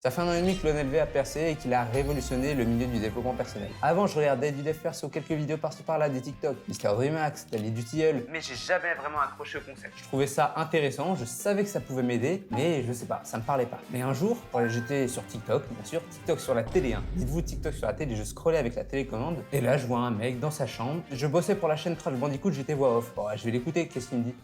Ça fait 1 an et demi que l'ONLV a percé et qu'il a révolutionné le milieu du développement personnel. Avant, je regardais du dev perso, quelques vidéos par-ci par-là, des TikTok, Mr. Dreamax, Dali du Tilleul, mais j'ai jamais vraiment accroché au concept. Je trouvais ça intéressant, je savais que ça pouvait m'aider, mais je sais pas, ça me parlait pas. Mais un jour, j'étais sur TikTok, bien sûr, TikTok sur la télé, hein. Dites-vous TikTok sur la télé, je scrollais avec la télécommande, et là, je vois un mec dans sa chambre. Je bossais pour la chaîne Crash Bandicoot, j'étais voix off. Bon, je vais l'écouter, qu'est-ce qu'il me dit?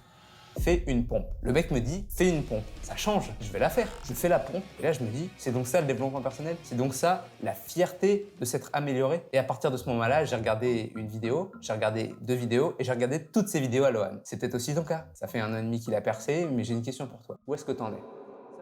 Fais une pompe. Le mec me dit, fais une pompe. Ça change, je vais la faire. Je fais la pompe et là je me dis, c'est donc ça le développement personnel? C'est donc ça la fierté de s'être amélioré? Et à partir de ce moment-là, j'ai regardé une vidéo, j'ai regardé 2 vidéos et j'ai regardé toutes ces vidéos à Lohan. C'est peut-être aussi ton cas. Ça fait 1 an et demi qu'il a percé, mais j'ai une question pour toi. Où est-ce que t'en es?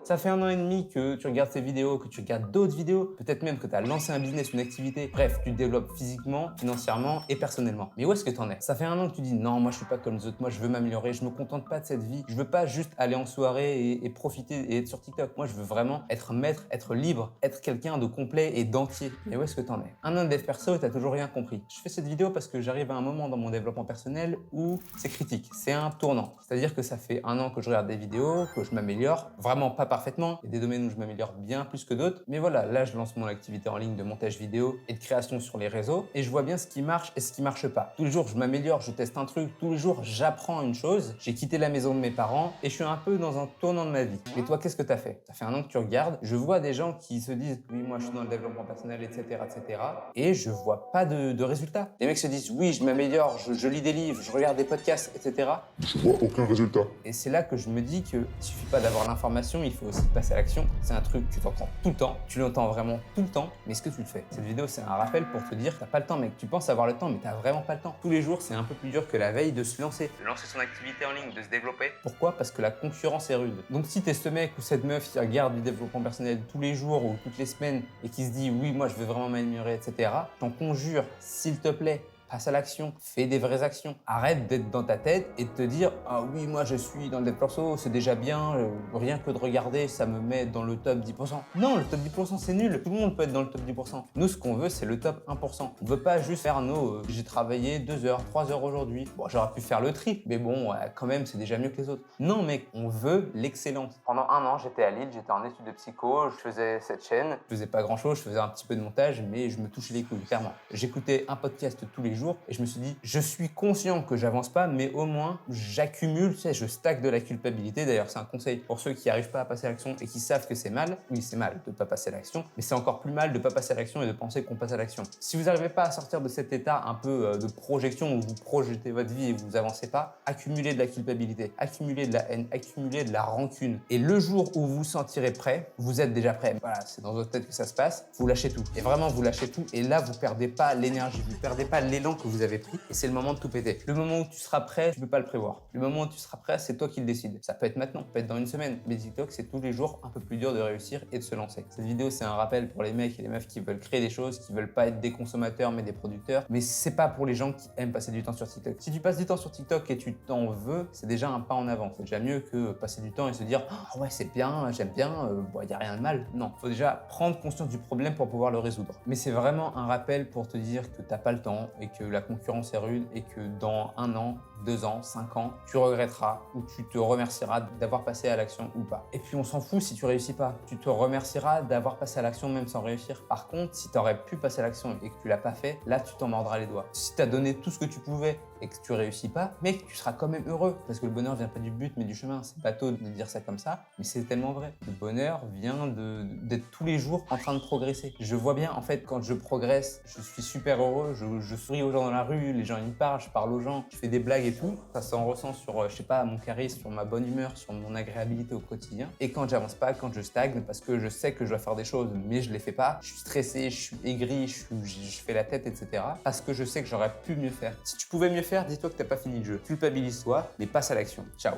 Ça fait 1 an et demi que tu regardes ces vidéos, que tu regardes d'autres vidéos, peut-être même que tu as lancé un business, une activité. Bref, tu te développes physiquement, financièrement et personnellement. Mais où est-ce que tu en es? Ça fait 1 an que tu dis non, moi je suis pas comme les autres, moi je veux m'améliorer, je me contente pas de cette vie. Je veux pas juste aller en soirée et profiter et être sur TikTok. Moi je veux vraiment être maître, être libre, être quelqu'un de complet et d'entier. Mais où est-ce que tu en es? 1 an de dev perso et t'as toujours rien compris. Je fais cette vidéo parce que j'arrive à un moment dans mon développement personnel où c'est critique, c'est un tournant. C'est-à-dire que ça fait 1 an que je regarde des vidéos, que je m'améliore, vraiment pas parfaitement. Il y a des domaines où je m'améliore bien plus que d'autres. Mais voilà, là, je lance mon activité en ligne de montage vidéo et de création sur les réseaux et je vois bien ce qui marche et ce qui marche pas. Tous les jours, je m'améliore, je teste un truc. Tous les jours, j'apprends une chose. J'ai quitté la maison de mes parents et je suis un peu dans un tournant de ma vie. Mais toi, qu'est-ce que tu as fait? Ça fait 1 an que tu regardes. Je vois des gens qui se disent, oui, moi, je suis dans le développement personnel, etc., etc. Et je vois pas de résultats. Les mecs se disent, oui, je m'améliore, je lis des livres, je regarde des podcasts, etc. Je vois aucun résultat. Et c'est là que je me dis que il suffit pas d'avoir l'information, il faut aussi passer à l'action. C'est un truc que tu t'entends tout le temps, tu l'entends vraiment tout le temps, mais est-ce que tu le fais? Cette vidéo, c'est un rappel pour te dire, t'as pas le temps, mec. Tu penses avoir le temps, mais t'as vraiment pas le temps. Tous les jours, c'est un peu plus dur que la veille de se lancer. De lancer son activité en ligne, de se développer. Pourquoi? Parce que la concurrence est rude. Donc si t'es ce mec ou cette meuf qui regarde du développement personnel tous les jours ou toutes les semaines et qui se dit, oui, moi, je veux vraiment m'améliorer, etc., t'en conjure, s'il te plaît, passe à l'action, fais des vraies actions. Arrête d'être dans ta tête et de te dire « Ah oui, moi je suis dans le dev perso, c'est déjà bien, rien que de regarder, ça me met dans le top 10%. » Non, le top 10% c'est nul, tout le monde peut être dans le top 10%. Nous, ce qu'on veut, c'est le top 1%. On veut pas juste faire nos j'ai travaillé 2 heures, 3 heures aujourd'hui. Bon, j'aurais pu faire le tri, mais bon, quand même, c'est déjà mieux que les autres. Non, mec, on veut l'excellence. Pendant 1 an, j'étais à Lille, j'étais en études de psycho, je faisais cette chaîne, je faisais pas grand-chose, je faisais un petit peu de montage, mais je me touchais les couilles, clairement. J'écoutais un podcast tous les jours et je me suis dit, je suis conscient que j'avance pas, mais au moins j'accumule, tu sais, je stack de la culpabilité. D'ailleurs, c'est un conseil pour ceux qui n'arrivent pas à passer à l'action et qui savent que c'est mal. Oui, c'est mal de pas passer à l'action, mais c'est encore plus mal de pas passer à l'action et de penser qu'on passe à l'action. Si vous n'arrivez pas à sortir de cet état un peu de projection où vous projetez votre vie et vous avancez pas, accumulez de la culpabilité, accumulez de la haine, accumulez de la rancune. Et le jour où vous vous sentirez prêt, vous êtes déjà prêt. Voilà, c'est dans votre tête que ça se passe. Vous lâchez tout. Et vraiment, vous lâchez tout. Et là, vous perdez pas l'énergie, vous perdez pas l'élan que vous avez pris et c'est le moment de tout péter. Le moment où tu seras prêt, tu peux pas le prévoir. Le moment où tu seras prêt, c'est toi qui le décides. Ça peut être maintenant, ça peut être dans une semaine. Mais TikTok, c'est tous les jours un peu plus dur de réussir et de se lancer. Cette vidéo, c'est un rappel pour les mecs et les meufs qui veulent créer des choses, qui veulent pas être des consommateurs mais des producteurs. Mais c'est pas pour les gens qui aiment passer du temps sur TikTok. Si tu passes du temps sur TikTok et tu t'en veux, c'est déjà un pas en avant. C'est déjà mieux que passer du temps et se dire ah ouais, c'est bien, j'aime bien, bon, y a rien de mal. Non, faut déjà prendre conscience du problème pour pouvoir le résoudre. Mais c'est vraiment un rappel pour te dire que t'as pas le temps et que la concurrence est rude et que dans 1 an, 2 ans, 5 ans, tu regretteras ou tu te remercieras d'avoir passé à l'action ou pas. Et puis on s'en fout si tu réussis pas. Tu te remercieras d'avoir passé à l'action même sans réussir. Par contre, si tu aurais pu passer à l'action et que tu l'as pas fait, là tu t'en mordras les doigts. Si tu as donné tout ce que tu pouvais et que tu réussis pas, mec, tu seras quand même heureux parce que le bonheur vient pas du but mais du chemin. C'est bateau de dire ça comme ça, mais c'est tellement vrai. Le bonheur vient d'être tous les jours en train de progresser. Je vois bien, en fait, quand je progresse, je suis super heureux, je souris aux gens dans la rue, les gens ils me parlent, je parle aux gens, je fais des blagues et tout. Ça s'en ressent sur, je sais pas, mon charisme, sur ma bonne humeur, sur mon agréabilité au quotidien. Et quand j'avance pas, quand je stagne, parce que je sais que je dois faire des choses, mais je les fais pas, je suis stressé, je suis aigri, je fais la tête, etc. Parce que je sais que j'aurais pu mieux faire. Si tu pouvais mieux faire, dis-toi que t'as pas fini le jeu. Culpabilise-toi, mais passe à l'action. Ciao.